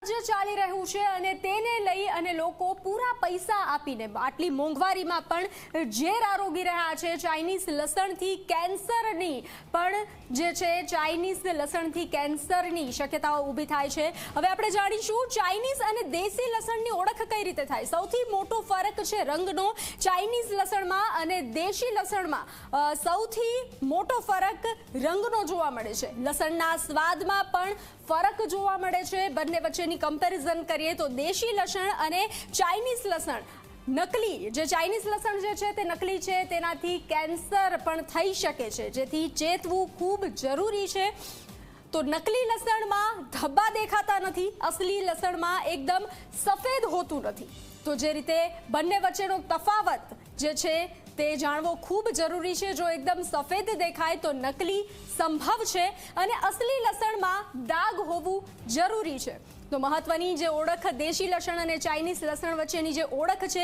જે ચાલી રહ્યું છે અને તેને લઈ અને લોકો પૂરા પૈસા આપીને આટલી મોંઘવારીમાં પણ ઝેર આરોગી રહ્યા છે। ચાઇનીઝ લસણથી કેન્સરની પણ જે છે ચાઇનીઝ લસણથી કેન્સરની શક્યતાઓ ઊભી થાય છે। હવે આપણે જાણીશું ચાઇનીઝ અને દેશી લસણની ઓળખ કઈ રીતે થાય। સૌથી મોટો ફરક છે રંગનો। ચાઇનીઝ લસણમાં અને દેશી લસણમાં સૌથી મોટો ફરક રંગનો જોવા મળે છે। લસણના સ્વાદમાં પણ ફરક જોવા મળે છે। બંને વચ્ચેની કમ્પેરિઝન કરીએ તો દેશી લસણ અને ચાઇનીઝ લસણ નકલી જે ચાઇનીઝ લસણ જે છે તે નકલી છે, તેનાથી કેન્સર પણ થઈ શકે છે, જેથી ચેતવું ખૂબ જરૂરી છે। તો નકલી લસણમાં ધબ્બા દેખાતા નથી, અસલી લસણમાં એકદમ સફેદ હોતું નથી। તો જે રીતે બંને વચ્ચેનો તફાવત જે છે તે જાણવો ખૂબ જરૂરી છે। જો એકદમ સફેદ દેખાય તો નકલી સંભવ છે અને અસલી લસણમાં દાગ હોવું જરૂરી છે। તો મહત્વની જે ઓળખ દેશી લસણ અને ચાઇનીઝ લસણ વચ્ચેની જે ઓળખ છે,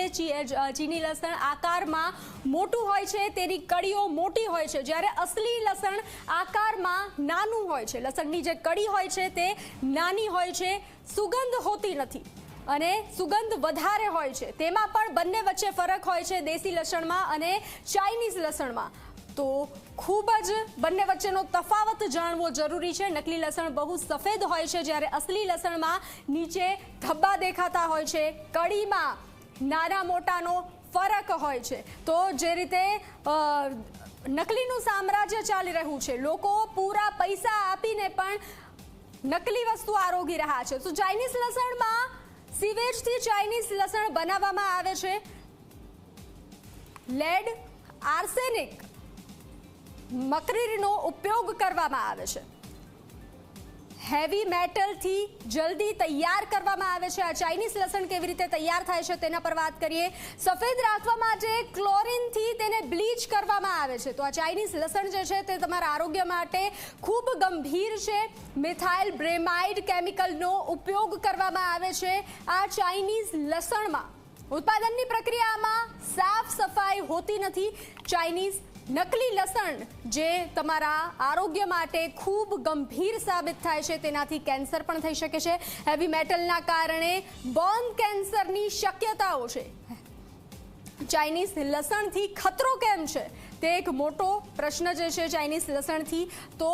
ચીની લસણ આકારમાં મોટું હોય છે, તેની કળીઓ મોટી હોય છે, જ્યારે અસલી લસણ આકારમાં નાનું હોય છે। લસણની જે કળી હોય છે તે નાની હોય છે, સુગંધ હોતી નથી અને સુગંધ વધારે હોય છે। તેમાં પણ બંને વચ્ચે ફરક હોય છે દેશી લસણમાં અને ચાઇનીઝ લસણમાં। તો ખૂબ જ બંને વચ્ચેનો તફાવત જાણવો જરૂરી છે। નકલી લસણ બહુ સફેદ હોય છે, જ્યારે અસલી લસણમાં નીચે ધબ્બા દેખાતા હોય છે, કળીમાં નાના મોટાનો ફરક હોય છે। તો જે રીતે નકલીનું સામ્રાજ્ય ચાલી રહ્યું છે, લોકો પૂરા પૈસા આપીને પણ નકલી વસ્તુ આરોગી રહ્યા છે। તો ચાઇનીઝ લસણમાં સીવેજથી ચાઇનીઝ લસણ બનાવવામાં આવે છે। લેડ, આર્સેનિક, મર્ક્યુરીનો ઉપયોગ કરવામાં આવે છે। હેવી મેટલથી જલ્દી તૈયાર કરવામાં આવે છે। આ ચાઇનીઝ લસણ કેવી રીતે તૈયાર થાય છે તેના પર વાત કરીએ। સફેદ રાખવા માટે ક્લોરીનથી તેને બ્લીચ કરવામાં આવે છે। તો આ ચાઇનીઝ લસણ જે છે તે તમારા આરોગ્ય માટે ખૂબ ગંભીર છે। મિથાઇલ બ્રેમાઇડ કેમિકલનો ઉપયોગ કરવામાં આવે છે આ ચાઇનીઝ લસણમાં। ઉત્પાદનની પ્રક્રિયામાં સાફ સફાઈ હોતી નથી। ચાઇનીઝ નકલી લસણ જે તમારા આરોગ્ય માટે ખૂબ ગંભીર સાબિત થાય છે, તેનાથી કેન્સર પણ થઈ શકે છે। હેવી મેટલના કારણે બોન કેન્સરની શક્યતાઓ છે। ચાઇનીઝ લસણથી ખતરો કેમ છે તે એક મોટો પ્રશ્ન જે છે ચાઇનીઝ લસણથી। તો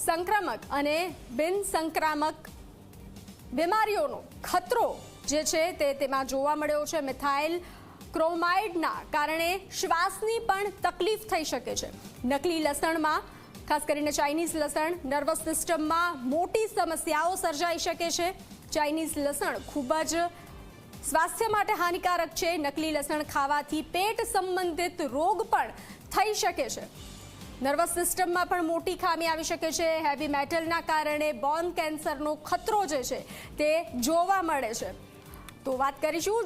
સંક્રામક અને બિન સંક્રામક બીમારીઓનો ખતરો જે છે તે તેમાં જોવા મળ્યો છે। મિથાઇલ ક્રોમાઇડના કારણે શ્વાસની પણ તકલીફ થઈ શકે છે। નકલી લસણમાં ખાસ કરીને ચાઇનીઝ લસણ નર્વસ સિસ્ટમમાં મોટી સમસ્યાઓ સર્જાઈ શકે છે। ચાઇનીઝ લસણ ખૂબ જ સ્વાસ્થ્ય માટે હાનિકારક છે। નકલી લસણ ખાવાથી પેટ સંબંધિત રોગ પણ થઈ શકે છે। નર્વસ સિસ્ટમમાં પણ મોટી ખામી આવી શકે છે। હેવી મેટલના કારણે બોન કેન્સરનો ખતરો જે છે તે જોવા મળે છે। તો વાત કરીશું